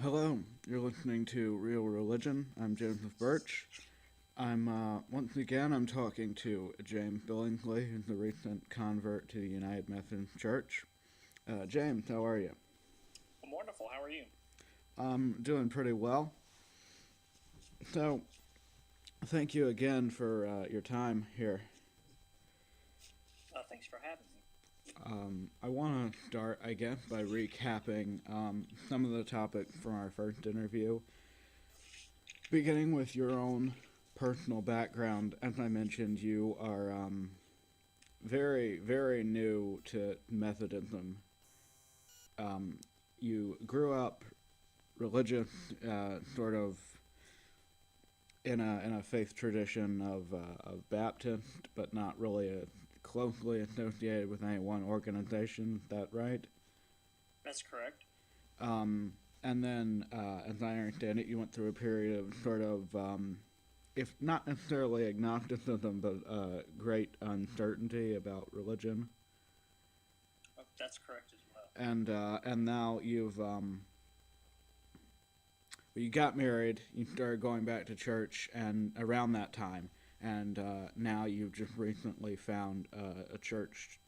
Hello, you're listening to Real Religion. I'm Joseph Birch. Once again, I'm talking to James Billingsley, who's the recent convert to the United Methodist Church. James, how are you? I'm wonderful. How are you? I'm doing pretty well. So, thank you again for your time here. Thanks for having me. I want to start, I guess, by recapping some of the topics from our first interview, beginning with your own personal background. As I mentioned, you are very, very new to Methodism. You grew up religious, sort of in a faith tradition of Baptist, but not really closely associated with any one organization. Is that right? That's correct. And then, as I understand it, you went through a period of sort of, if not necessarily agnosticism, but great uncertainty about religion. That's correct as well. And now you got married, you started going back to church, and around that time, and now you've just recently found a church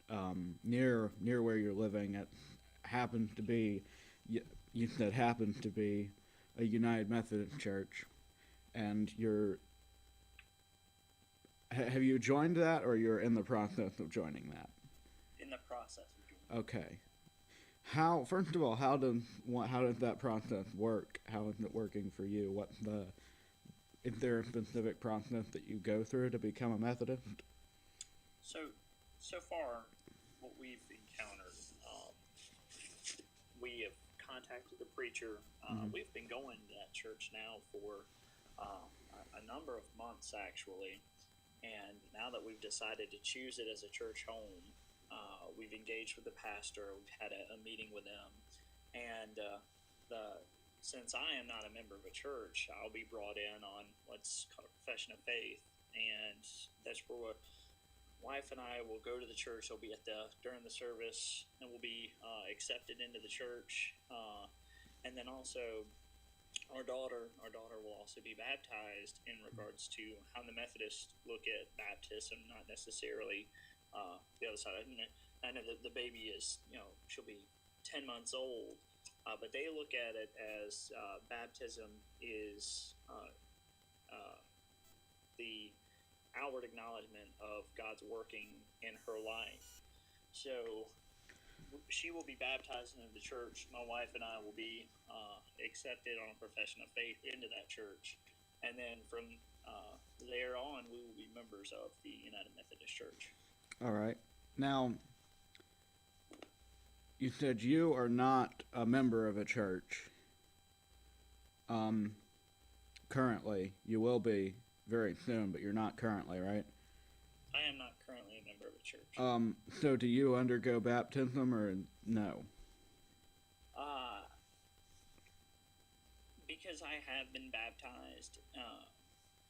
near where you're living. It happens to be, you said happens to be a United Methodist Church, and have you joined that, or you're in the process of joining that? In the process of doing Okay. How first of all, how does that process work? How is it working for you? Is there a specific process that you go through to become a Methodist? so far, what we've encountered, we have contacted the preacher. We've been going to that church now for a number of months, actually. And now that we've decided to choose it as a church home, we've engaged with the pastor. We've had a meeting with them, and since I am not a member of a church, I'll be brought in on what's called a profession of faith, and that's where wife and I will go to the church. We'll be during the service, and we'll be accepted into the church, and then also our daughter will also be baptized in regards to how the Methodists look at baptism, not necessarily the other side. I know that the baby is, she'll be 10 months old, but they look at it as baptism is the outward acknowledgement of God's working in her life. So she will be baptized into the church. My wife and I will be accepted on a profession of faith into that church. And then from there on, we will be members of the United Methodist Church. All right. Now, you said you are not a member of a church. Currently, you will be very soon, but you're not currently, right? I am not currently a member of a church. So do you undergo baptism or no? Because I have been baptized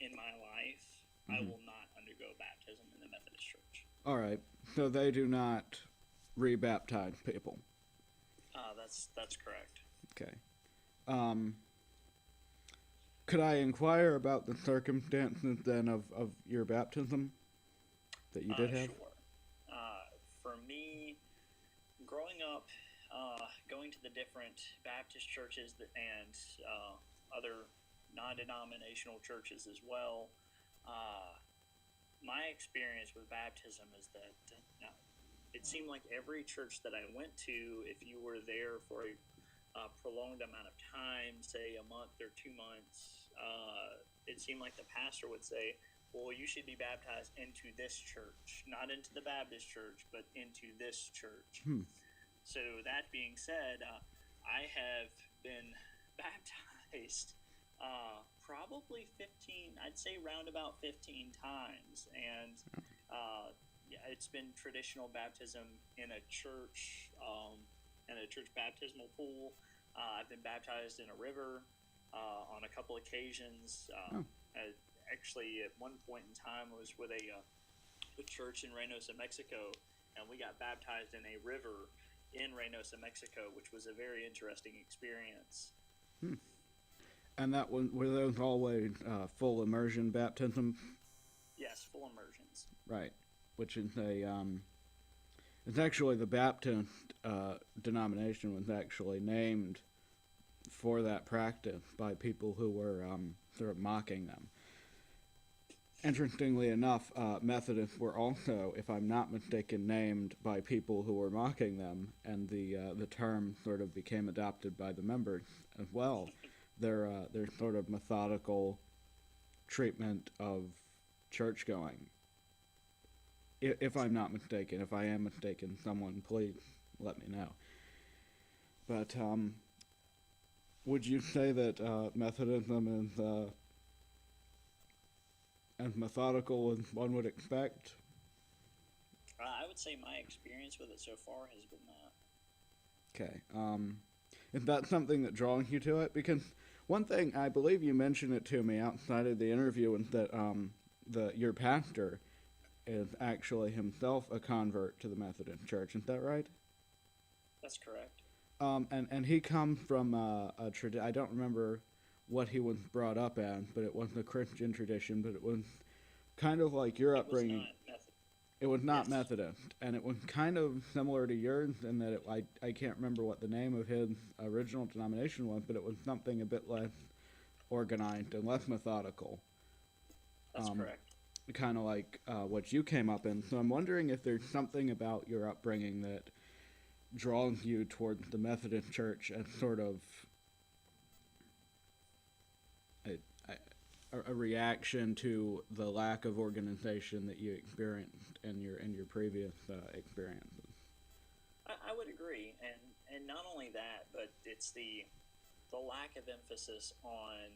in my life, I will not undergo baptism in the Methodist Church. All right. So they do not rebaptize people. That's correct. Okay. Could I inquire about the circumstances then of your baptism that you did have? Sure. For me, growing up, going to the different Baptist churches and other non-denominational churches as well, my experience with baptism is that it seemed like every church that I went to, if you were there for a prolonged amount of time, say a month or 2 months, it seemed like the pastor would say, well, you should be baptized into this church, not into the Baptist church, but into this church. So that being said, I have been baptized probably 15, I'd say round about 15 times. And it's been traditional baptism in a church baptismal pool. I've been baptized in a river on a couple occasions. Actually, at one point in time, I was with a church in Reynosa, Mexico, and we got baptized in a river in Reynosa, Mexico, which was a very interesting experience. Hmm. And that was, were those always full immersion baptisms? Yes, full immersions. Right. Which is it's actually the Baptist denomination was actually named for that practice by people who were sort of mocking them. Interestingly enough, Methodists were also, if I'm not mistaken, named by people who were mocking them, and the term sort of became adopted by the members as well. Their sort of methodical treatment of church going. If I'm not mistaken, if I am mistaken, someone please let me know. But would you say that Methodism is as methodical as one would expect? I would say my experience with it so far has been that. Okay. Is that something that draws you to it? Because one thing, I believe you mentioned it to me outside of the interview, is that your pastor is actually himself a convert to the Methodist Church. Is that right? That's correct. And he comes from a tradition. I don't remember what he was brought up in, but it wasn't a Christian tradition, but it was kind of like your upbringing. It was not Yes. Methodist, and it was kind of similar to yours in that I can't remember what the name of his original denomination was, but it was something a bit less organized and less methodical. That's correct. Kind of like what you came up in. So I'm wondering if there's something about your upbringing that draws you towards the Methodist Church as sort of a reaction to the lack of organization that you experienced in your previous experiences. I would agree, and not only that, but it's the lack of emphasis on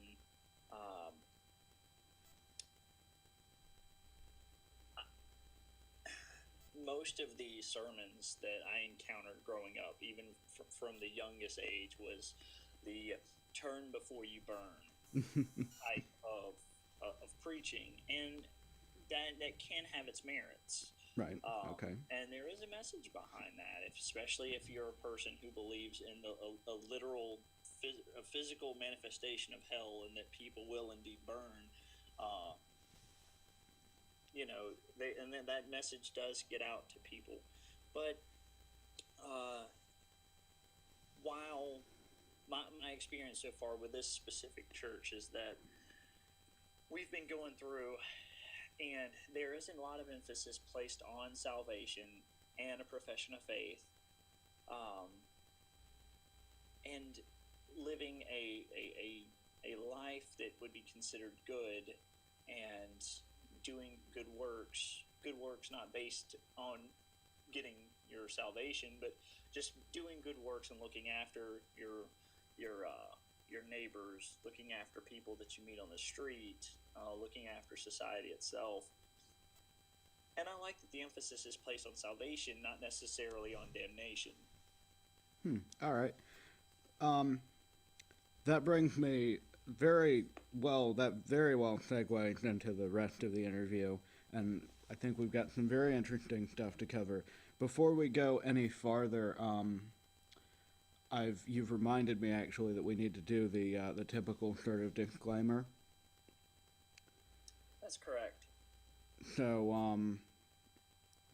most of the sermons that I encountered growing up, even from the youngest age, was the turn before you burn type of preaching, and that can have its merits. Right. Okay. And there is a message behind that, especially if you're a person who believes in a literal, a physical manifestation of hell, and that people will indeed burn. And then that message does get out to people. But while my experience so far with this specific church is that we've been going through, and there isn't a lot of emphasis placed on salvation and a profession of faith, and living a life that would be considered good, and doing good works not based on getting your salvation, but just doing good works and looking after your neighbors, looking after people that you meet on the street, looking after society itself. And I like that the emphasis is placed on salvation, not necessarily on damnation. All right. That brings me very well segues into the rest of the interview, and I think we've got some very interesting stuff to cover. Before we go any farther, you've reminded me actually that we need to do the typical sort of disclaimer. That's correct. So,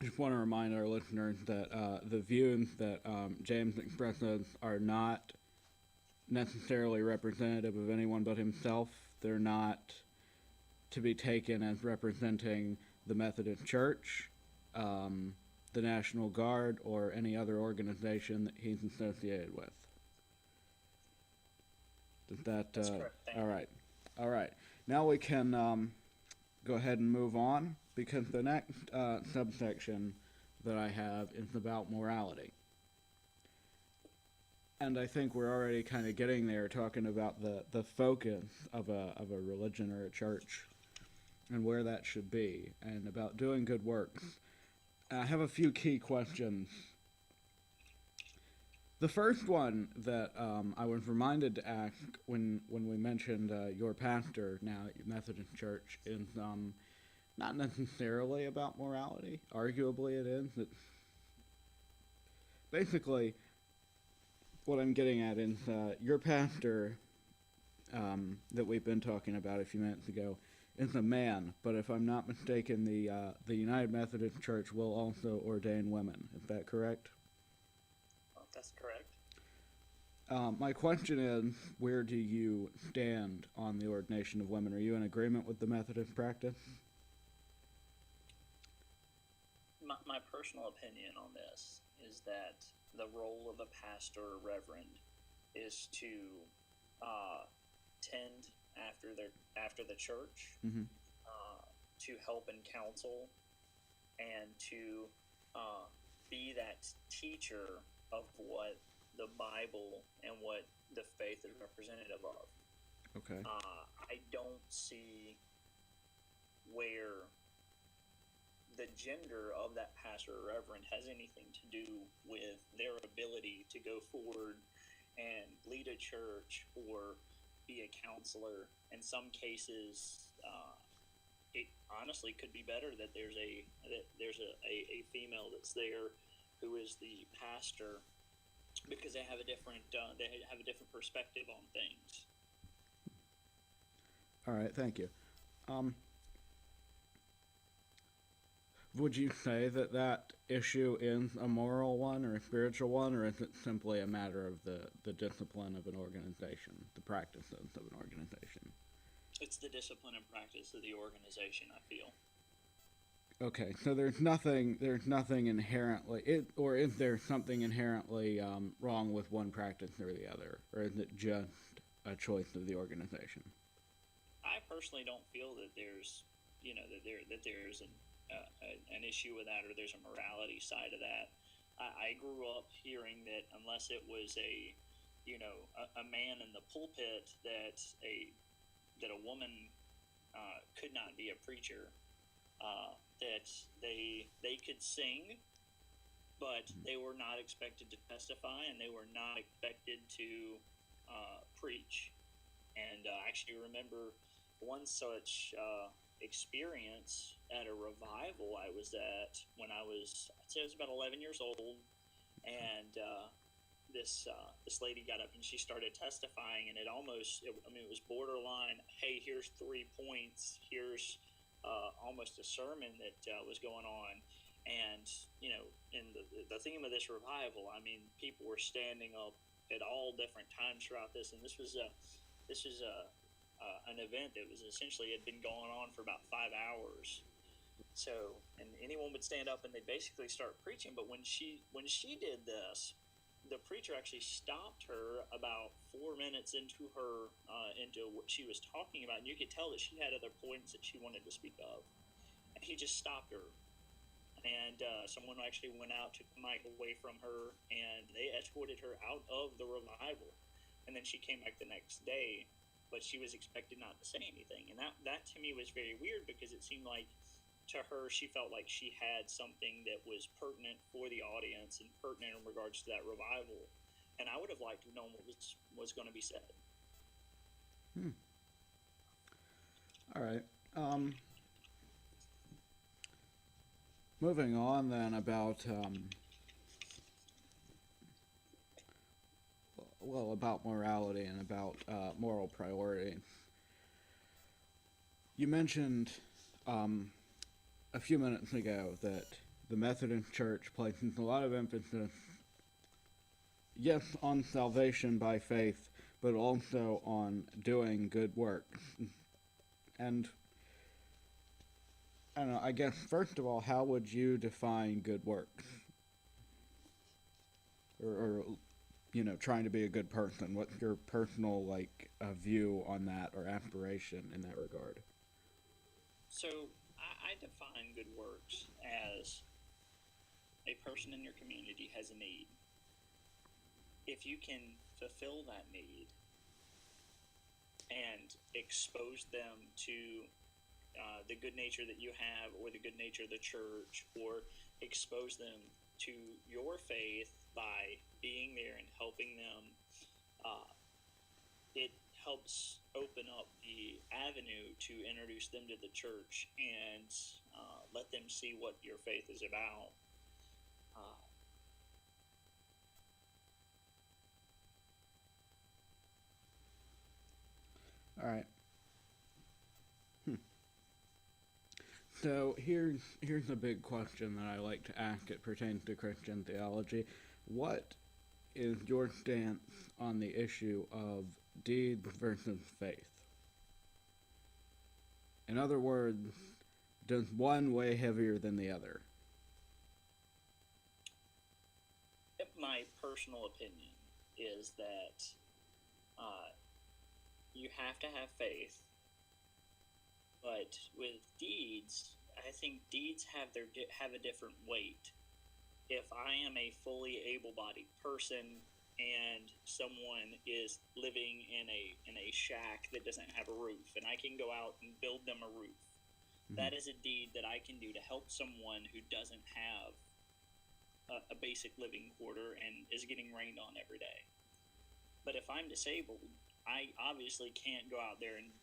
just want to remind our listeners that the views that James expresses are not necessarily representative of anyone but himself. They're not to be taken as representing the Methodist Church, the National Guard, or any other organization that he's associated with. That's correct. All right. Now we can go ahead and move on, because the next subsection that I have is about morality. And I think we're already kind of getting there, talking about the focus of a religion or a church and where that should be, and about doing good works. I have a few key questions. The first one that I was reminded to ask when we mentioned your pastor now at Methodist Church is not necessarily about morality. Arguably it is. It's basically, what I'm getting at is your pastor that we've been talking about a few minutes ago is a man, but if I'm not mistaken, the United Methodist Church will also ordain women. Is that correct? That's correct. My question is, where do you stand on the ordination of women? Are you in agreement with the Methodist practice? My personal opinion on this is that the role of a pastor or reverend is to tend after the church, Mm-hmm. to help and counsel, and to be that teacher of what the Bible and what the faith is representative of. Okay. I don't see where the gender of that pastor or reverend has anything to do with their ability to go forward and lead a church or be a counselor. In some cases, it honestly could be better that there's a female that's there who is the pastor, because they have a different perspective on things. All right, thank you. Would you say that issue is a moral one or a spiritual one, or is it simply a matter of the discipline of an organization, the practices of an organization? It's the discipline and practice of the organization, I feel. Okay, so there's nothing inherently, or is there something inherently wrong with one practice or the other, or is it just a choice of the organization? I personally don't feel that there's, that there's an issue with that, or there's a morality side of that. I grew up hearing that unless it was a man in the pulpit, that a woman could not be a preacher. That they could sing, but they were not expected to testify, and they were not expected to preach. And I actually remember one such experience at a revival I was at when I'd say I was about 11 years old, and this lady got up and she started testifying, and it was borderline, hey, here's 3 points, here's almost a sermon that was going on. And in the theme of this revival, people were standing up at all different times throughout this, and this was an event that was essentially had been going on for about 5 hours. So, and anyone would stand up and they'd basically start preaching. But when she did this, the preacher actually stopped her about 4 minutes into what she was talking about, and you could tell that she had other points that she wanted to speak of, and he just stopped her. And someone actually went out, took the mic away from her, and they escorted her out of the revival. And then she came back the next day, but she was expected not to say anything. And that to me was very weird, because it seemed like to her, she felt like she had something that was pertinent for the audience and pertinent in regards to that revival. And I would have liked to know what was going to be said. All right. Moving on then about about morality and about moral priority. You mentioned a few minutes ago that the Methodist Church places a lot of emphasis, yes, on salvation by faith, but also on doing good works. And I don't know, I guess, first of all, how would you define good works? Or trying to be a good person. What's your personal, view on that, or aspiration in that regard? So, I define good works as a person in your community has a need. If you can fulfill that need and expose them to the good nature that you have, or the good nature of the church, or expose them to your faith by being there and helping them, it helps open up the avenue to introduce them to the church and let them see what your faith is about. All right. So here's a big question that I like to ask. It pertains to Christian theology. What is your stance on the issue of deeds versus faith? In other words, does one weigh heavier than the other? My personal opinion is that you have to have faith, but with deeds, I think deeds have a different weight. If I am a fully able-bodied person and someone is living in a shack that doesn't have a roof, and I can go out and build them a roof, that is a deed that I can do to help someone who doesn't have a basic living quarter and is getting rained on every day. But if I'm disabled, I obviously can't go out there and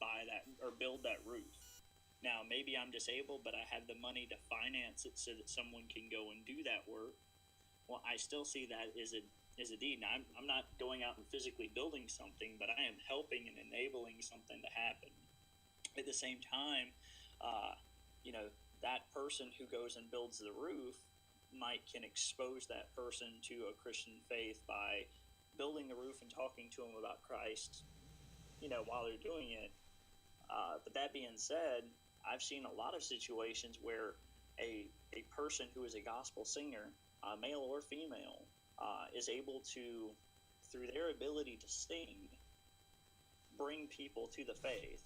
buy that or build that roof. Now, maybe I'm disabled, but I have the money to finance it so that someone can go and do that work. Well, I still see that as a deed. Now, I'm not going out and physically building something, but I am helping and enabling something to happen. At the same time, that person who goes and builds the roof can expose that person to a Christian faith by building the roof and talking to them about Christ, while they're doing it. But that being said, I've seen a lot of situations where a person who is a gospel singer, male or female, is able to, through their ability to sing, bring people to the faith.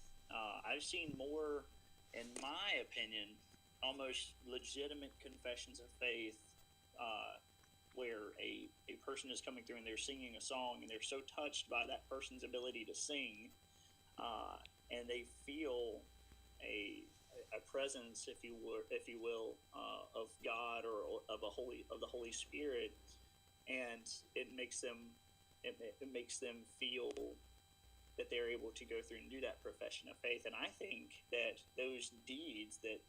I've seen more, in my opinion, almost legitimate confessions of faith, where a person is coming through and they're singing a song and they're so touched by that person's ability to sing, and they feel a presence, if you will, of God or of the Holy Spirit, and it makes them feel that they're able to go through and do that profession of faith. And I think that those deeds, that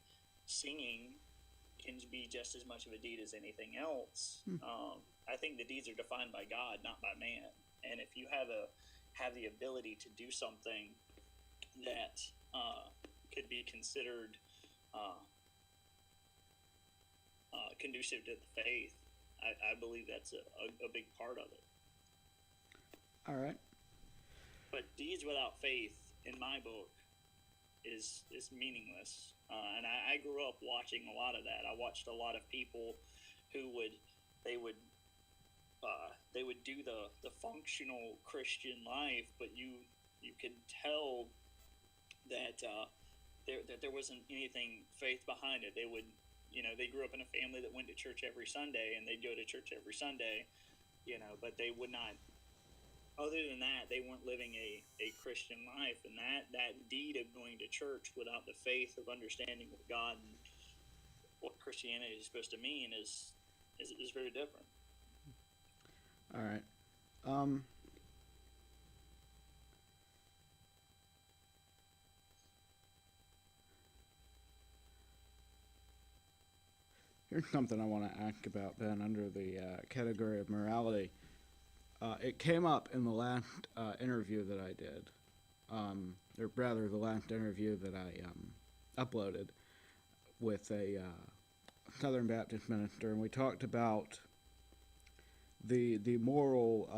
singing can be just as much of a deed as anything else. I think the deeds are defined by God, not by man. And if you have the ability to do something that could be considered conducive to the faith, I believe that's a big part of it. All right. But deeds without faith, in my book, is meaningless. And I grew up watching a lot of that. I watched a lot of people who would do the functional Christian life, but you could tell that there wasn't anything faith behind it. They would, they grew up in a family that went to church every Sunday, and they'd go to church every Sunday, but they would not. Other than that, they weren't living a Christian life, and that deed of going to church without the faith of understanding what God and what Christianity is supposed to mean is very different. All right. Here's something I want to ask about then under the category of morality. It came up in the last interview that I did, or rather the last interview that I uploaded with a Southern Baptist minister, and we talked about the moral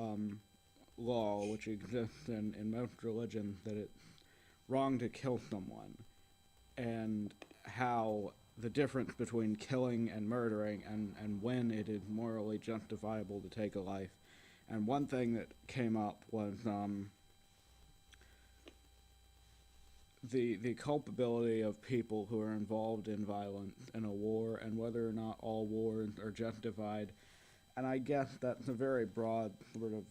law which exists in most religions, that it's wrong to kill someone, and how the difference between killing and murdering, and when it is morally justifiable to take a life. And one thing that came up was the culpability of people who are involved in violence in a war, and whether or not all wars are justified. And I guess that's a very broad sort of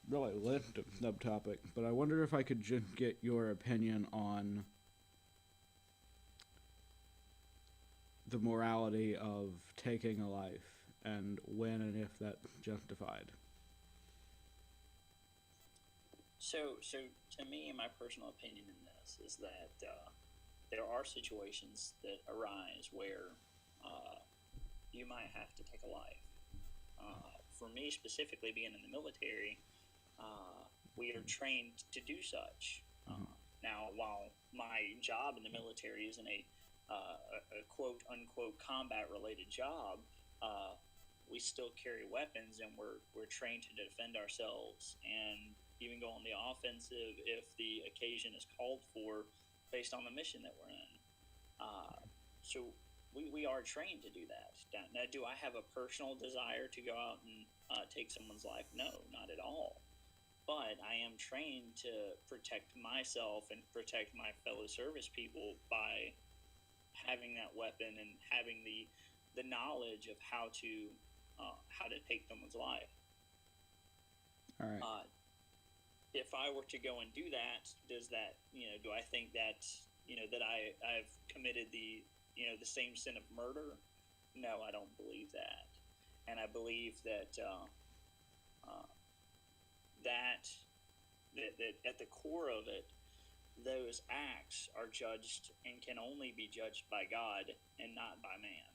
really list of subtopics, but I wonder if I could just get your opinion on the morality of taking a life, and when and if that's justified. So to me, my personal opinion in this is that there are situations that arise where you might have to take a life. For me specifically, being in the military, we are trained to do such. Now, while my job in the military isn't a quote unquote combat related job, we still carry weapons, and we're trained to defend ourselves and even go on the offensive if the occasion is called for, based on the mission that we're in. So we are trained to do that. Now, do I have a personal desire to go out and take someone's life? No, not at all. But I am trained to protect myself and protect my fellow service people by having that weapon and having the knowledge of how to take someone's life. All right. If I were to go and do that, does that, do I think that, that I've committed the same sin of murder? No, I don't believe that. And I believe that that at the core of it, those acts are judged and can only be judged by God and not by man.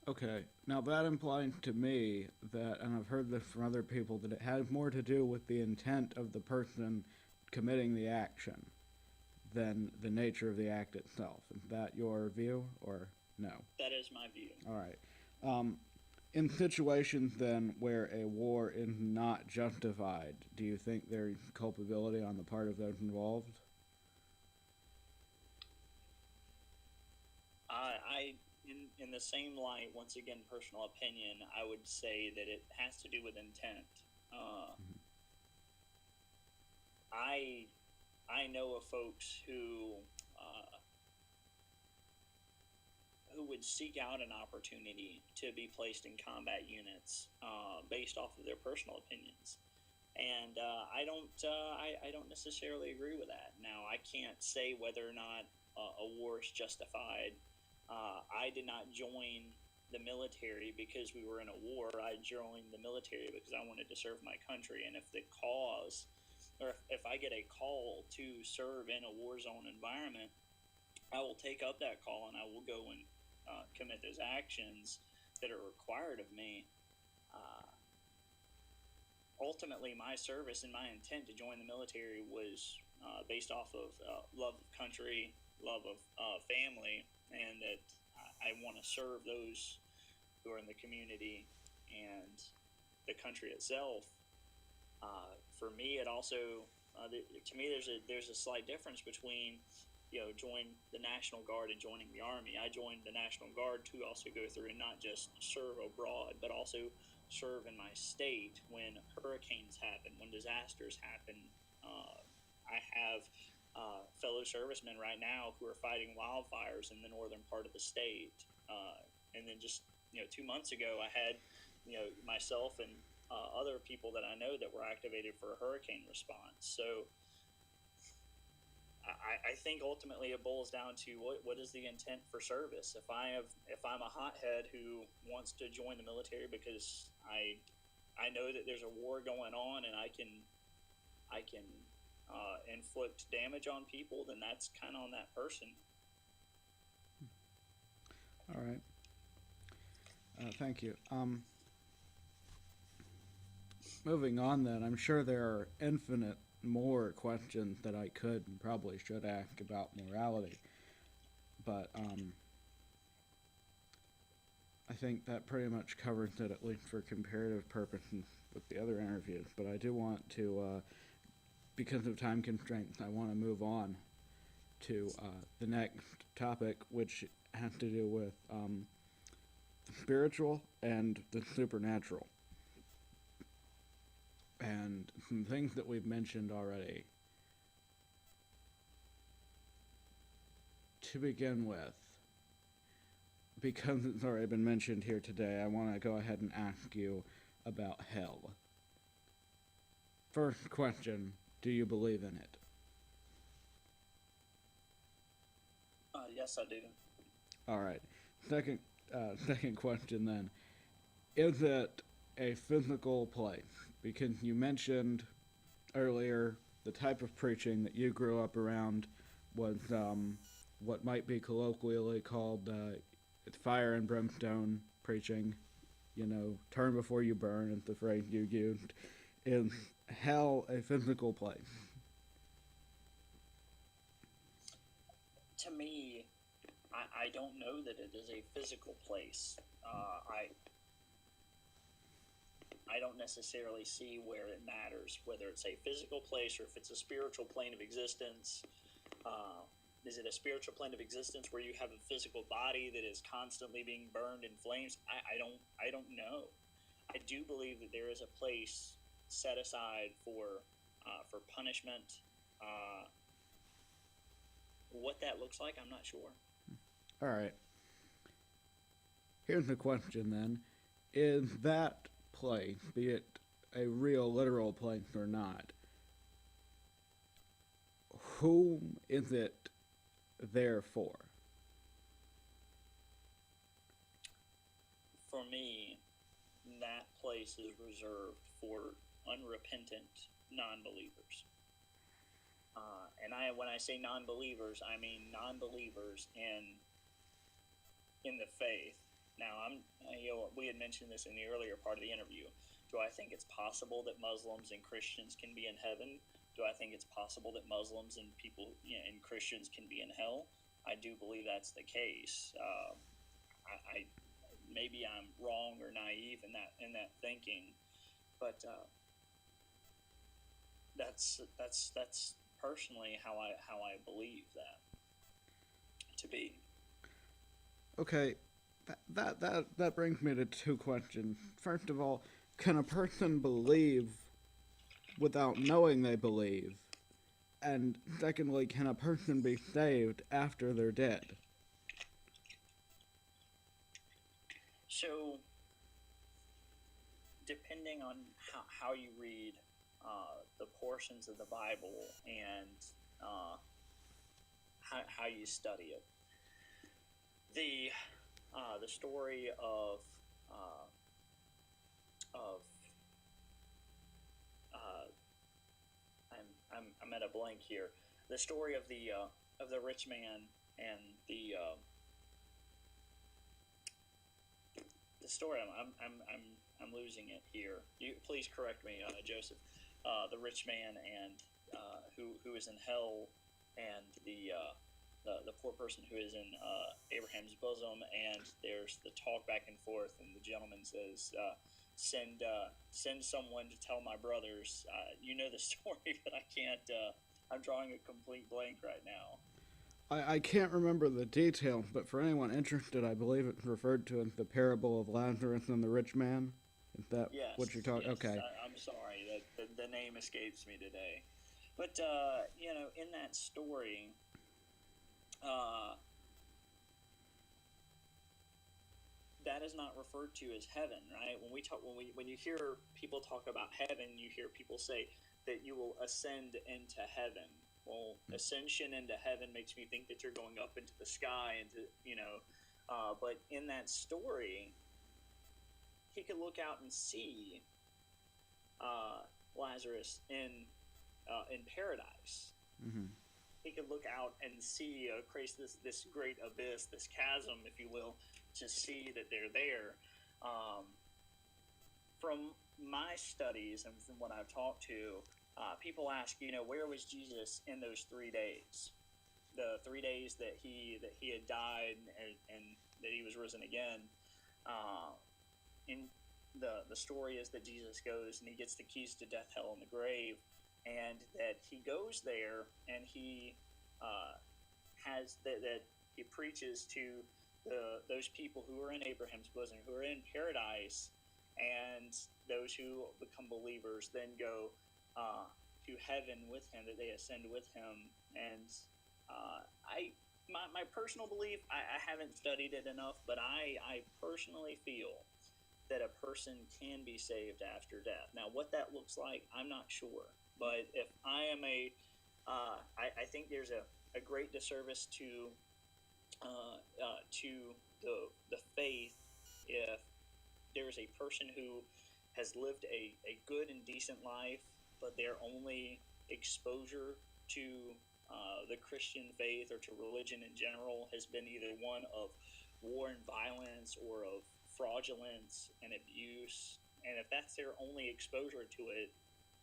Okay, now that implies to me that, and I've heard this from other people, that it has more to do with the intent of the person committing the action than the nature of the act itself. Is that your view, or no? That is my view. All right. In situations, then, where a war is not justified, do you think there's culpability on the part of those involved? In the same light, once again, personal opinion, I would say that it has to do with intent. I know of folks who would seek out an opportunity to be placed in combat units based off of their personal opinions, and I don't necessarily agree with that. Now, I can't say whether or not a war is justified. I did not join the military because we were in a war. I joined the military because I wanted to serve my country. And if the cause, or if I get a call to serve in a war zone environment, I will take up that call and I will go and commit those actions that are required of me. Ultimately, my service and my intent to join the military was based off of love of country, love of family, and that I want to serve those who are in the community and the country itself. For me, it also, to me, there's a slight difference between, join the National Guard and joining the Army. I joined the National Guard to also go through and not just serve abroad, but also serve in my state when hurricanes happen, when disasters happen. I have fellow servicemen right now who are fighting wildfires in the northern part of the state. And then just 2 months ago, I had myself and other people that I know that were activated for a hurricane response. So I think ultimately it boils down to what is the intent for service. If I'm a hothead who wants to join the military because I know that there's a war going on and I can inflict damage on people, then that's kind of on that person. All right. Thank you. Moving on then, I'm sure there are infinite more questions that I could and probably should ask about morality, but I think that pretty much covers it, at least for comparative purposes with the other interviews. But I do want to, because of time constraints, I want to move on to the next topic, which has to do with the spiritual and the supernatural. And some things that we've mentioned already. To begin with, because it's already been mentioned here today, I want to go ahead and ask you about hell. First question, do you believe in it? Yes, I do. All right. Second question then, is it a physical place? Because you mentioned earlier the type of preaching that you grew up around was what might be colloquially called fire and brimstone preaching. Turn before you burn is the phrase you used. Is hell a physical place? I don't know that it is a physical place. I don't necessarily see where it matters, whether it's a physical place or if it's a spiritual plane of existence. Is it a spiritual plane of existence where you have a physical body that is constantly being burned in flames? I don't know. I do believe that there is a place set aside for punishment. What that looks like, I'm not sure. All right. Here's the question then. Is that place, be it a real literal place or not, whom is it there for? For me, that place is reserved for unrepentant non-believers. And when I say non-believers, I mean non-believers in the faith. Now, we had mentioned this in the earlier part of the interview. Do I think it's possible that Muslims and Christians can be in heaven? Do I think it's possible that Muslims and and Christians can be in hell? I do believe that's the case. I maybe I'm wrong or naive in that thinking, but that's personally how I believe that to be. Okay, that brings me to two questions. First of all, can a person believe without knowing they believe? And secondly, can a person be saved after they're dead? So, depending on how you read the portions of the Bible and how you study it, the story of I'm at a blank here. The story of the rich man and the story. I'm losing it here. You please correct me, Joseph. The rich man and who is in hell, and the poor person who is in Abraham's bosom, and there's the talk back and forth, and the gentleman says, send someone to tell my brothers. You know the story, but I can't. I'm drawing a complete blank right now. I can't remember the details, but for anyone interested, I believe it's referred to as the parable of Lazarus and the rich man. Is that what you're talking? Yes. Okay. I'm sorry that the name escapes me today, but in that story, that is not referred to as heaven, right? When you hear people talk about heaven, you hear people say that you will ascend into heaven. Well, ascension into heaven makes me think that you're going up into the sky, but in that story, he could look out and see Lazarus in paradise. Mm-hmm. He could look out and see this great abyss, this chasm, if you will, to see that they're there. From my studies and from what I've talked to, people ask, where was Jesus in those 3 days? The 3 days that he had died and that he was risen again. In the story is that Jesus goes and he gets the keys to death, hell, and the grave, and that he goes there and he has that he preaches to those people who are in Abraham's bosom, who are in paradise, and those who become believers then go to heaven with him, that they ascend with him. And my personal belief, I haven't studied it enough, but I personally feel that a person can be saved after death. Now, what that looks like, I'm not sure. But if I am I think there's a great disservice to the faith if there is a person who has lived a good and decent life, but their only exposure to the Christian faith or to religion in general has been either one of war and violence or of fraudulence and abuse. And if that's their only exposure to it,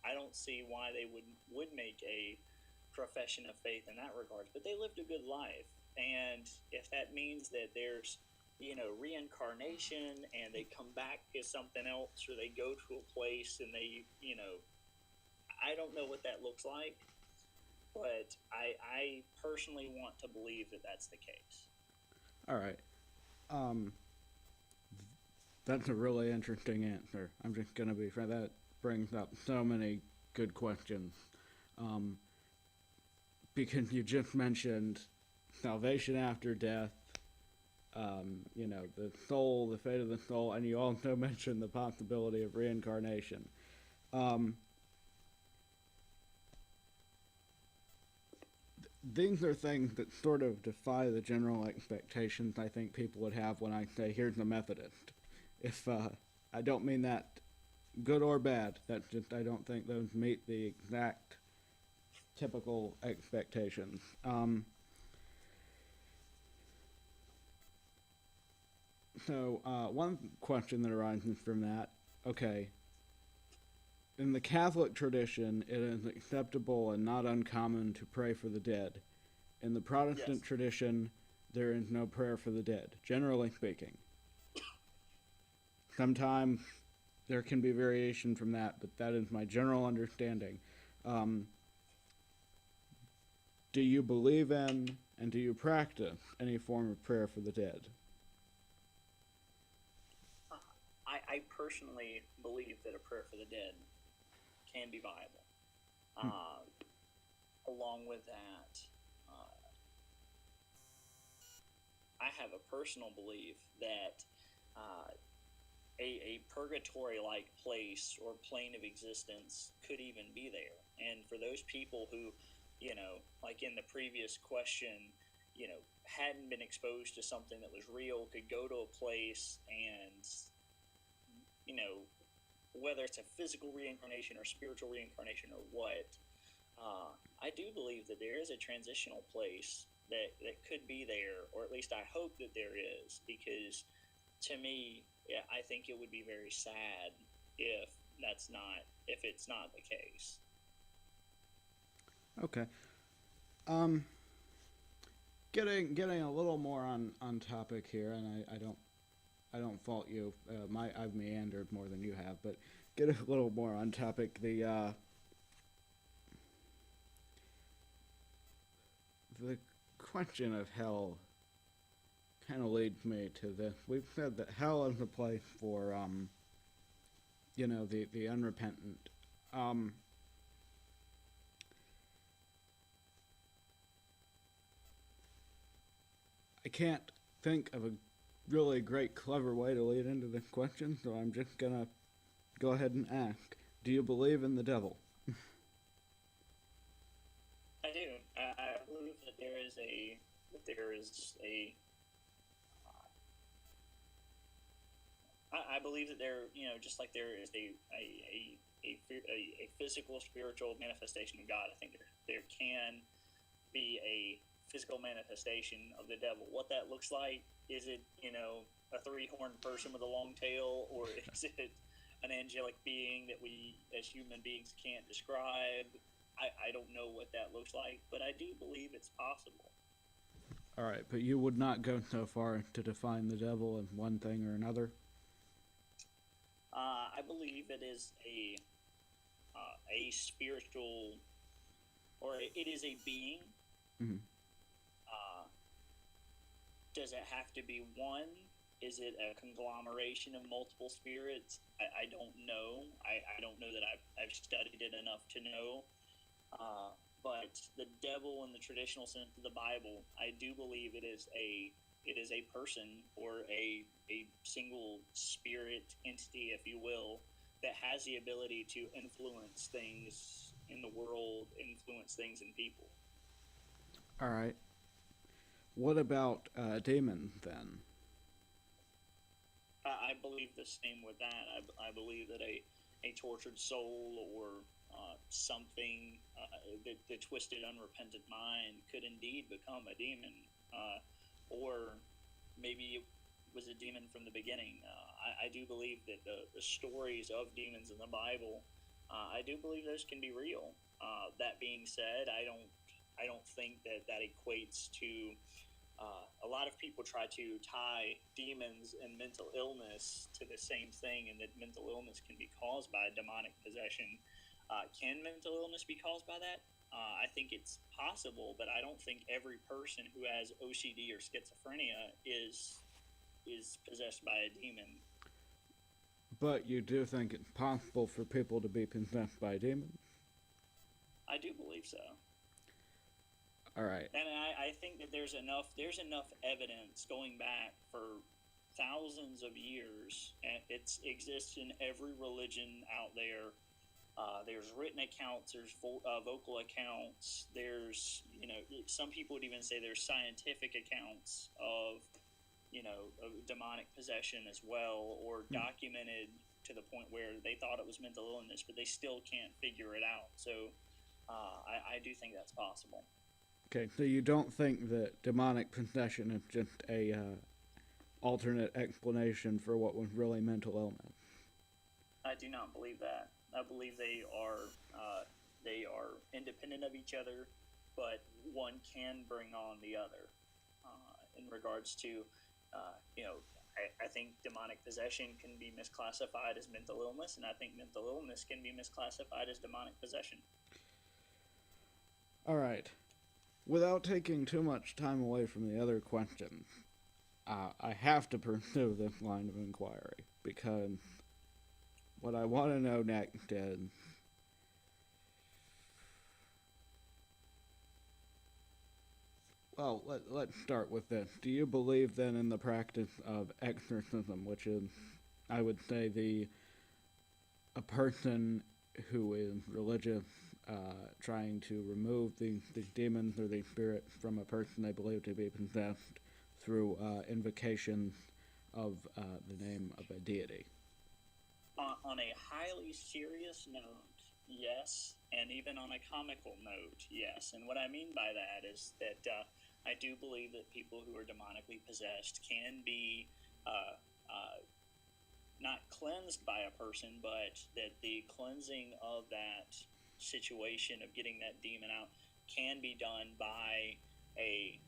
I don't see why they would make a profession of faith in that regard. But they lived a good life, And if that means that there's, reincarnation and they come back as something else, or they go to a place and they, I don't know what that looks like, but I personally want to believe that that's the case. All right. That's a really interesting answer. I'm just going to be fair. That brings up so many good questions. Because you just mentioned salvation after death, the soul, the fate of the soul, and you also mentioned the possibility of reincarnation. These are things that sort of defy the general expectations I think people would have when I say, here's the Methodist. If I don't mean that good or bad, that's just I don't think those meet the exact typical expectations. So one question that arises from that, okay, in the Catholic tradition, it is acceptable and not uncommon to pray for the dead. In the Protestant tradition, there is no prayer for the dead, generally speaking. Sometimes there can be variation from that, but that is my general understanding. Do you believe in and do you practice any form of prayer for the dead? I personally believe that a prayer for the dead can be viable. Along with that, I have a personal belief that a purgatory-like place or plane of existence could even be there. And for those people who, like in the previous question, hadn't been exposed to something that was real, could go to a place and, whether it's a physical reincarnation or spiritual reincarnation or what, I do believe that there is a transitional place that could be there, or at least I hope that there is, because to me, I think it would be very sad if it's not the case. Okay. Getting a little more on topic here, and I don't fault you. I've meandered more than you have, but get a little more on topic. The question of hell kind of leads me to this. We've said that hell is a place for the unrepentant. I can't think of a really great, clever way to lead into this question, so I'm just gonna go ahead and ask: do you believe in the devil? I do. I believe that there is a. I believe that there, just like there is a physical, spiritual manifestation of God. I think there can be a physical manifestation of the devil. What that looks like, is it, a three-horned person with a long tail, or is it an angelic being that we as human beings can't describe? I don't know what that looks like, but I do believe it's possible. All right, but you would not go so far to define the devil as one thing or another? I believe it is a spiritual, or it is a being. Mm-hmm. Does it have to be one? Is it a conglomeration of multiple spirits? I don't know. I don't know that I've studied it enough to know. But the devil, in the traditional sense of the Bible, I do believe it is a person, or a single spirit entity, if you will, that has the ability to influence things in the world, influence things in people. All right. What about demons, then? I believe the same with that. I believe that a tortured soul, or something, the twisted, unrepentant mind could indeed become a demon, or maybe it was a demon from the beginning. I do believe that the stories of demons in the Bible, I do believe those can be real. That being said, I don't think that equates to a lot of people try to tie demons and mental illness to the same thing, and that mental illness can be caused by demonic possession. Can mental illness be caused by that? I think it's possible, but I don't think every person who has OCD or schizophrenia is possessed by a demon. But you do think it's possible for people to be possessed by demons? I do believe so. All right. And I think that there's enough evidence going back for thousands of years. And it exists in every religion out there. There's written accounts, there's vocal accounts, there's, some people would even say there's scientific accounts of demonic possession as well, or documented to the point where they thought it was mental illness, but they still can't figure it out. So I do think that's possible. Okay, so you don't think that demonic possession is just a alternate explanation for what was really mental illness? I do not believe that. I believe they are independent of each other, but one can bring on the other. In regards to, I think demonic possession can be misclassified as mental illness, and I think mental illness can be misclassified as demonic possession. All right. Without taking too much time away from the other questions, I have to pursue this line of inquiry, because what I want to know next is, well, let's start with this. Do you believe then in the practice of exorcism, which is, I would say, a person who is religious trying to remove the demons or the spirits from a person they believe to be possessed through invocation of the name of a deity? On a highly serious note, yes, and even on a comical note, yes. And what I mean by that is that I do believe that people who are demonically possessed can be not cleansed by a person, but that the cleansing of that situation of getting that demon out can be done by a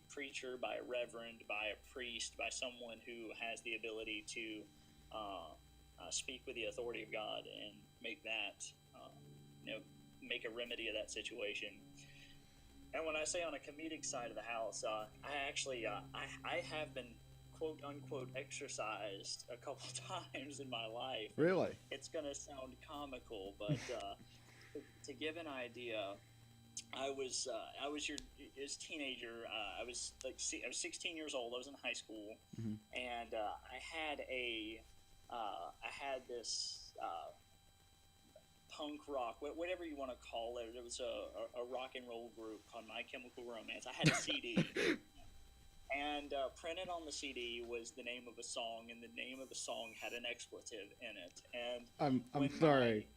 preacher, by a reverend, by a priest, by someone who has the ability to speak with the authority of God and make that, make a remedy of that situation. And when I say on a comedic side of the house, I have been quote unquote exorcised a couple times in my life. Really? It's gonna sound comical, but to give an idea, I was as a teenager. I was 16 years old. I was in high school, mm-hmm. and I had this punk rock, whatever you want to call it. It was a rock and roll group called My Chemical Romance. I had a CD, and printed on the CD was the name of a song, and the name of the song had an expletive in it. And I'm sorry.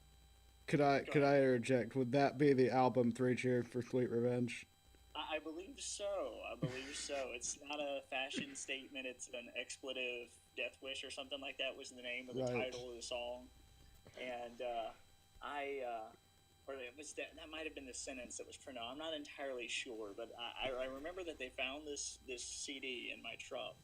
Could I interject? Would that be the album Three Cheers for Sweet Revenge? I believe so. It's not a fashion statement. It's an expletive. Death Wish or something like that was the name of the title of the song. And or it was that might have been the sentence that was printed. I'm not entirely sure, but I remember that they found this CD in my truck.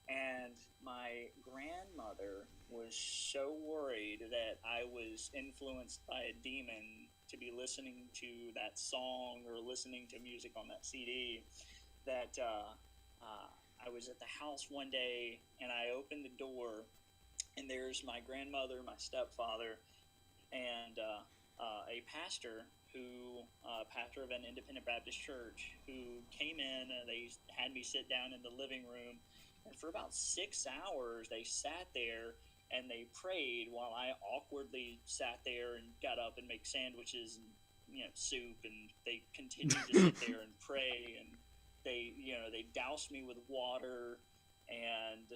And my grandmother was so worried that I was influenced by a demon to be listening to that song or listening to music on that CD that I was at the house one day and I opened the door and there's my grandmother, my stepfather, and a pastor pastor of an independent Baptist church who came in and they had me sit down in the living room. And for about 6 hours, they sat there and they prayed while I awkwardly sat there and got up and make sandwiches and soup. And they continued to sit there and pray. And they doused me with water. And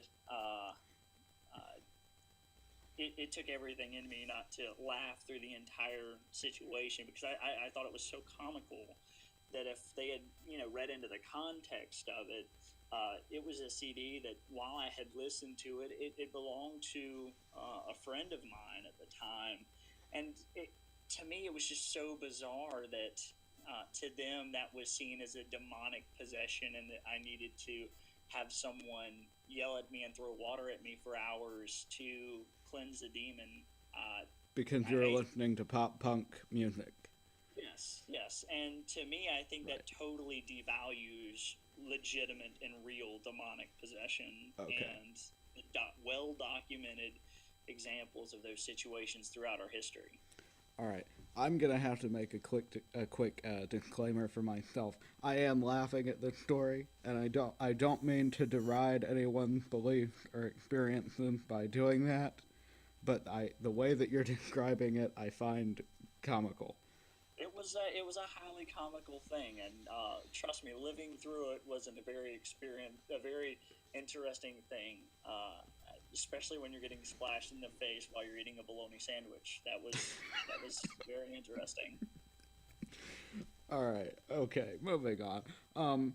it took everything in me not to laugh through the entire situation, because I thought it was so comical that if they had read into the context of it. It was a CD that while I had listened to it, it belonged to a friend of mine at the time. And to me, it was just so bizarre that to them that was seen as a demonic possession, and that I needed to have someone yell at me and throw water at me for hours to cleanse the demon. Because you're listening to pop punk music. Yes, yes. And to me, I think that totally devalues legitimate and real demonic possession, and well-documented examples of those situations throughout our history. All right, I'm gonna have to make a quick disclaimer for myself. I am laughing at this story, and I don't mean to deride anyone's beliefs or experiences by doing that, but the way that you're describing it, I find comical. It was a highly comical thing, and trust me, living through it wasn't a very interesting thing. Especially when you're getting splashed in the face while you're eating a bologna sandwich. That was very interesting. All right. Okay. Moving on.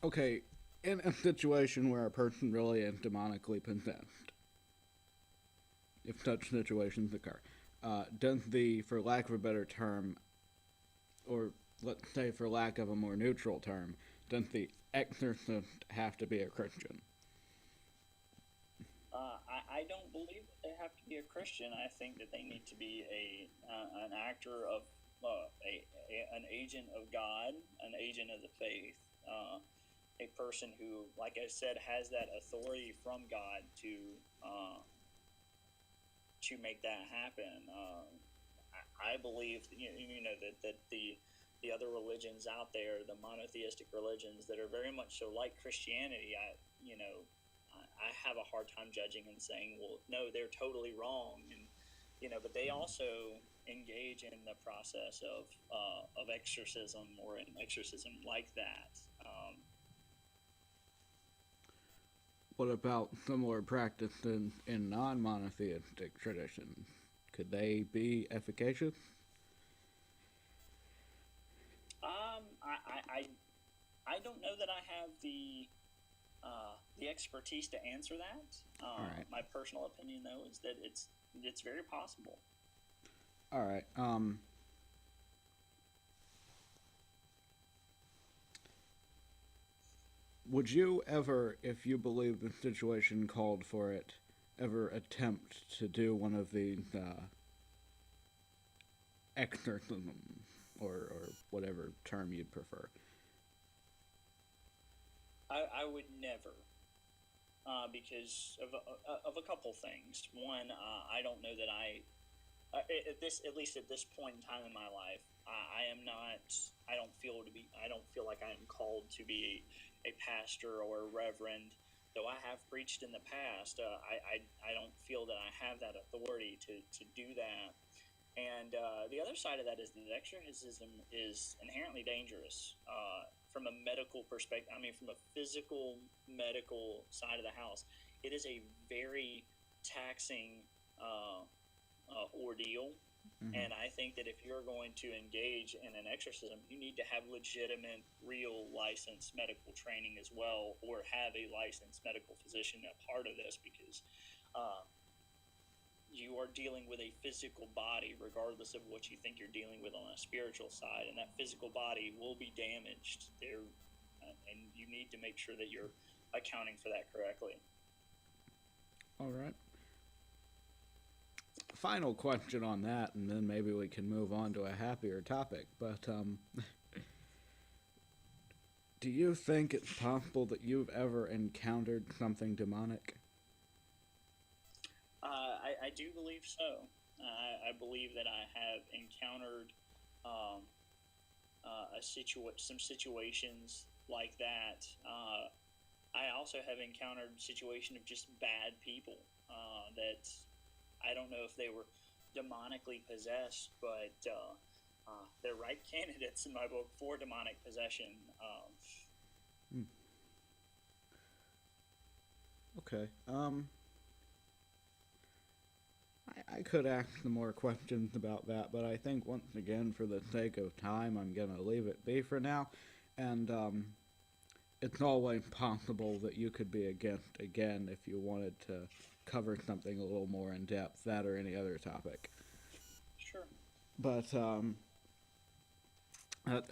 Okay. In a situation where a person really is demonically possessed, if such situations occur, does the, for lack of a better term, or let's say for lack of a more neutral term, does the exorcist have to be a Christian? I don't believe that they have to be a Christian. I think that they need to be an actor of an agent of God, an agent of the faith, a person who, like I said, has that authority from God to make that happen. I believe that the other religions out there, the monotheistic religions that are very much so like Christianity, I have a hard time judging and saying, well, no, they're totally wrong, but they also engage in the process of exorcism or an exorcism like that. What about similar practice in non-monotheistic traditions? Could they be efficacious? I don't know that I have the expertise to answer that. Right. My personal opinion, though, is that it's very possible. All right. Would you ever, if you believe the situation called for it, ever attempt to do one of these exorcisms, or whatever term you'd prefer? I would never, because of a couple things. One, I don't know that at least at this point in time in my life, I am not. I don't feel like I am called to be a pastor or a reverend. Though I have preached in the past, I don't feel that I have that authority to do that. And the other side of that is that exorcism is inherently dangerous from a medical perspective. I mean, from a physical medical side of the house, it is a very taxing ordeal. Mm-hmm. And I think that if you're going to engage in an exorcism, you need to have legitimate, real licensed medical training as well, or have a licensed medical physician a part of this, because you are dealing with a physical body, regardless of what you think you're dealing with on a spiritual side, and that physical body will be damaged there, and you need to make sure that you're accounting for that correctly. All right. Final question on that, and then maybe we can move on to a happier topic. But do you think it's possible that you've ever encountered something demonic? I do believe so. I believe that I have encountered some situations like that. I also have encountered situations of just bad people that I don't know if they were demonically possessed, but they're right candidates in my book for demonic possession. Okay. I could ask some more questions about that, but I think once again, for the sake of time, I'm going to leave it be for now. And it's always possible that you could be a guest again if you wanted to cover something a little more in depth, that or any other topic. Sure. But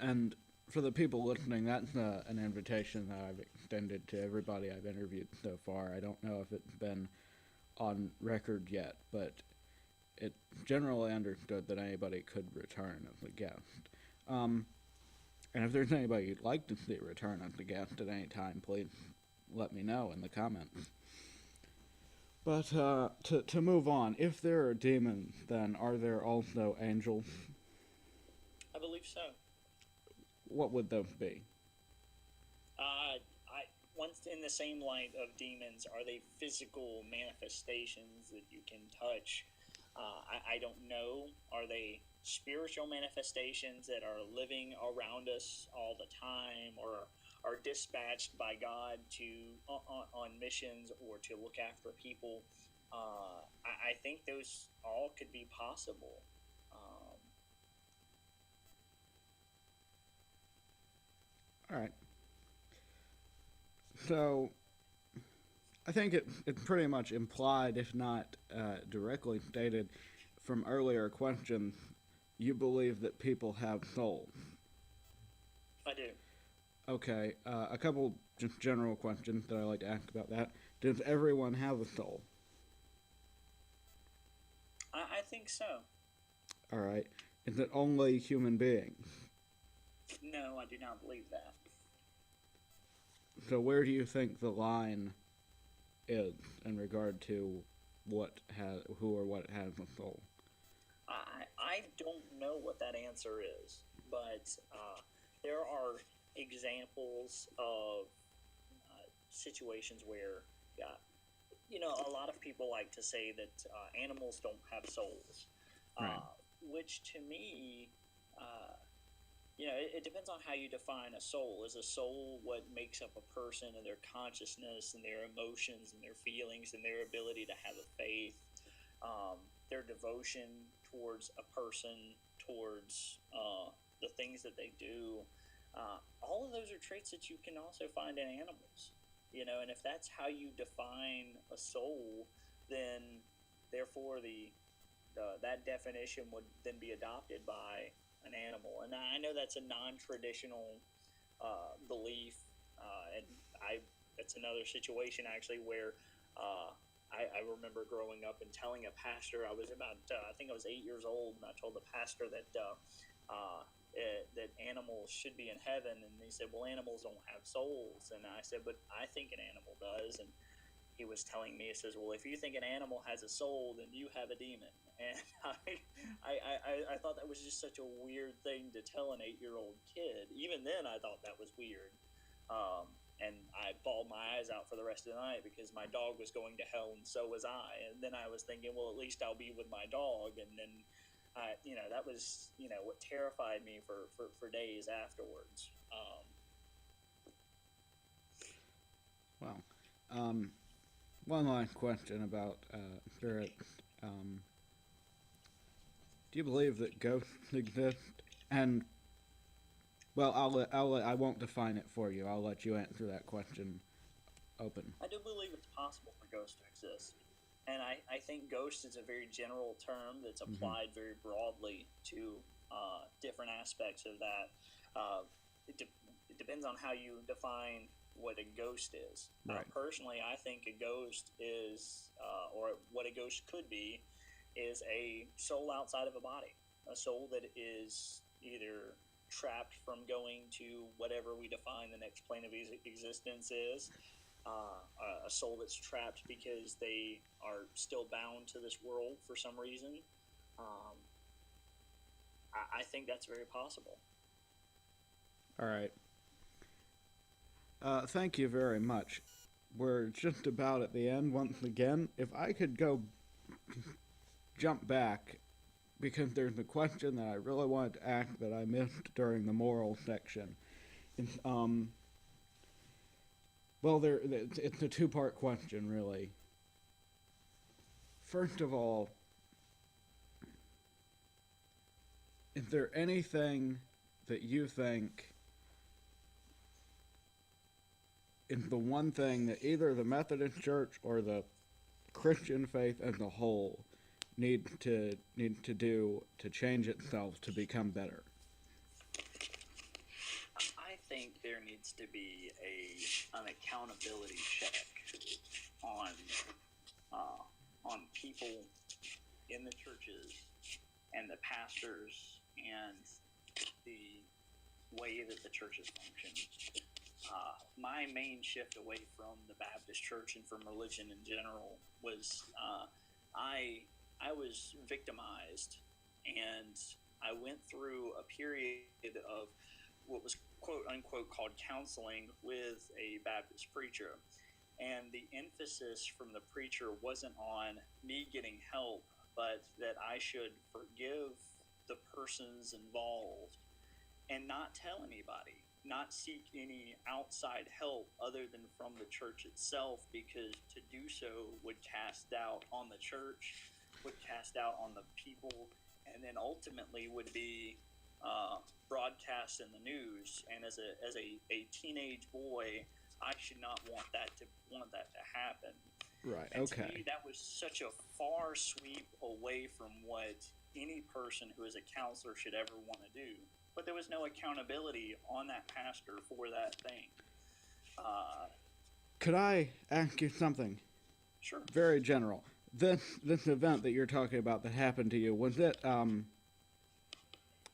and for the people listening, that's an invitation that I've extended to everybody I've interviewed so far. I don't know if it's been on record yet, but it's generally understood that anybody could return as a guest. And if there's anybody you'd like to see return as a guest at any time, please let me know in the comments. But to move on, if there are demons, then are there also angels? I believe so. What would those be? Once in the same light of demons, are they physical manifestations that you can touch? I don't know. Are they spiritual manifestations that are living around us all the time, or are dispatched by God to on missions or to look after people? I think those all could be possible. All right. So, I think it's pretty much implied, if not directly stated, from earlier questions, you believe that people have souls. I do. Okay, a couple just general questions that I like to ask about that. Does everyone have a soul? I think so. All right. Is it only human beings? No, I do not believe that. So where do you think the line is in regard to who or what has a soul? I don't know what that answer is, but there are examples of situations where, a lot of people like to say that animals don't have souls, Right. which to me, it depends on how you define a soul. Is a soul what makes up a person and their consciousness and their emotions and their feelings and their ability to have a faith, their devotion towards a person, towards the things that they do? All of those are traits that you can also find in animals. And if that's how you define a soul, then therefore that definition would then be adopted by an animal. And I know that's a non-traditional belief, and that's another situation actually where I remember growing up and telling a pastor. I was about I think I was 8 years old, and I told the pastor that that animals should be in heaven, and he said, "Well, animals don't have souls." And I said, "But I think an animal does." And he was telling me, he says, "Well, if you think an animal has a soul, then you have a demon." And I thought that was just such a weird thing to tell an 8-year-old kid. Even then, I thought that was weird. And I bawled my eyes out for the rest of the night because my dog was going to hell, and so was I. And then I was thinking, well, at least I'll be with my dog. And then, that was, what terrified me for days afterwards. Wow. One last question about spirits. Do you believe that ghosts exist? And well, I won't define it for you. I'll let you answer that question open. I do believe it's possible for ghosts to exist. And I think ghost is a very general term that's applied very broadly to different aspects of that. It depends on how you define what a ghost is. Right. Personally, I think a ghost is, or what a ghost could be, is a soul outside of a body. A soul that is either trapped from going to whatever we define the next plane of existence is, a soul that's trapped because they are still bound to this world for some reason. I think that's very possible. All right. Thank you very much. We're just about at the end once again. If I could go jump back, because there's a question that I really wanted to ask that I missed during the moral section. Well, it's a two-part question, really. First of all, is there anything that you think is the one thing that either the Methodist Church or the Christian faith as a whole need to do to change itself to become better? I think there needs to be an accountability check on people in the churches and the pastors and the way that the churches function. My main shift away from the Baptist Church and from religion in general was I was victimized, and I went through a period of what was quote unquote called counseling with a Baptist preacher. And the emphasis from the preacher wasn't on me getting help, but that I should forgive the persons involved and not tell anybody, not seek any outside help other than from the church itself, because to do so would cast doubt on the church, would cast doubt on the people, and then ultimately would be broadcast in the news. And as a teenage boy, I should not want that to happen. Right. And okay. To me, that was such a far sweep away from what any person who is a counselor should ever want to do. But there was no accountability on that pastor for that thing. Could I ask you something? Sure. Very general. This event that you're talking about that happened to you, was it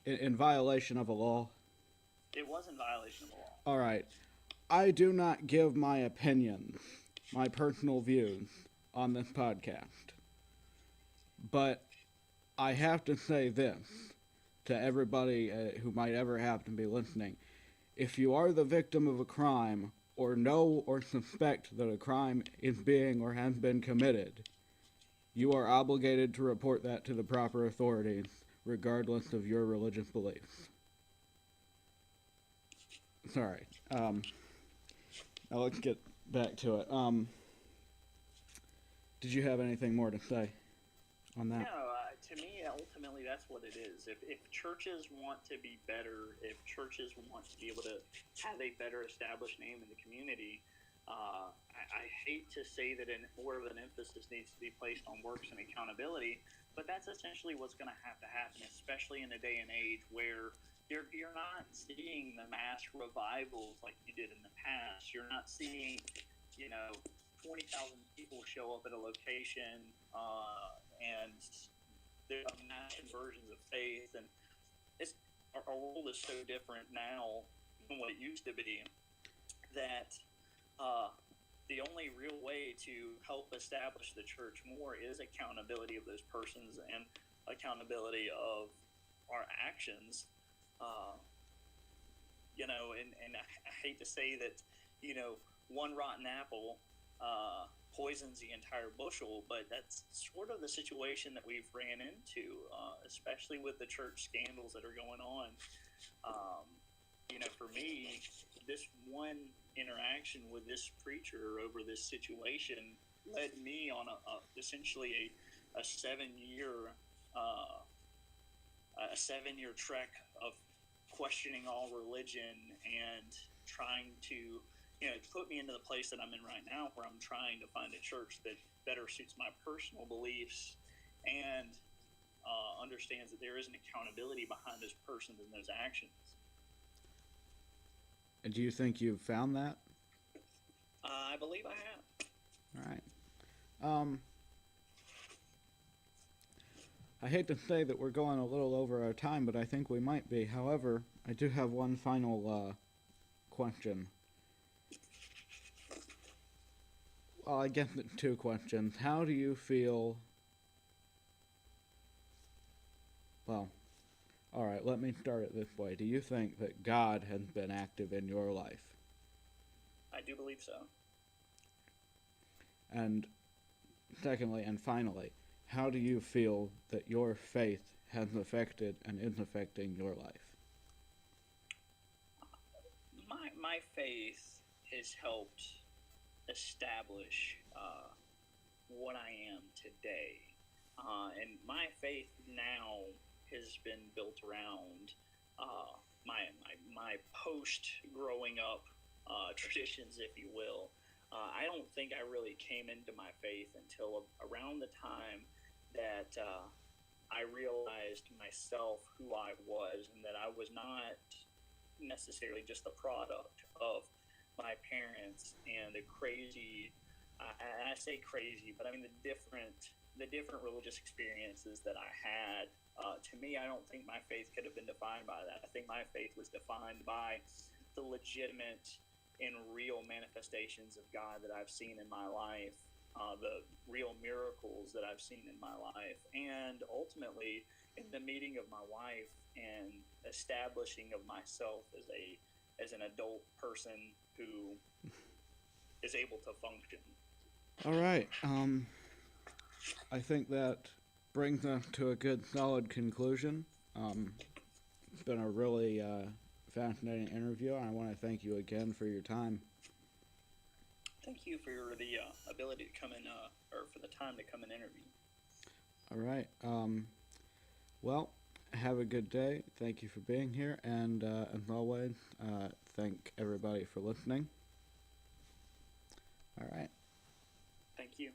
in violation of a law? It was in violation of the law. All right. I do not give my opinions, my personal views on this podcast. But I have to say this to everybody who might ever happen to be listening. If you are the victim of a crime, or know or suspect that a crime is being or has been committed, you are obligated to report that to the proper authorities, regardless of your religious beliefs. Sorry. Now let's get back to it. Did you have anything more to say on that? No, to me, ultimately, that's what it is. If churches want to be better, if churches want to be able to have a better established name in the community, I hate to say that more of an emphasis needs to be placed on works and accountability, but that's essentially what's going to happen, especially in a day and age where you're not seeing the mass revivals like you did in the past. You're not seeing, 20,000 people show up at a location and there are mass conversions of faith. And our world is so different now than what it used to be that the only real way to help establish the church more is accountability of those persons and accountability of our actions. And I hate to say that, one rotten apple poisons the entire bushel, but that's sort of the situation that we've ran into, especially with the church scandals that are going on. For me, this one interaction with this preacher over this situation led me on essentially a 7-year trek of questioning all religion and trying to put me into the place that I'm in right now, where I'm trying to find a church that better suits my personal beliefs and understands that there is an accountability behind those persons and those actions. And do you think you've found that? I believe I have. All right. I hate to say that we're going a little over our time, but I think we might be. However, I do have one final question. Well, I guess it's 2 questions. How do you feel... Well, all right, let me start it this way. Do you think that God has been active in your life? I do believe so. And secondly and finally, how do you feel that your faith has affected and is affecting your life? My faith has helped establish what I am today. And my faith now has been built around my post-growing up traditions, if you will. I don't think I really came into my faith until around the time that I realized myself who I was, and that I was not necessarily just the product of my parents and the crazy. I say crazy, but I mean the different religious experiences that I had. To me, I don't think my faith could have been defined by that. I think my faith was defined by the legitimate and real manifestations of God that I've seen in my life, the real miracles that I've seen in my life, and ultimately in the meeting of my wife and establishing of myself as an adult person who is able to function. All right. I think that brings us to a good, solid conclusion. It's been a really fascinating interview, and I want to thank you again for your time. Thank you for the ability to come in, or for the time to come and interview. All right. Well, have a good day. Thank you for being here, and as always, thank everybody for listening. All right. Thank you.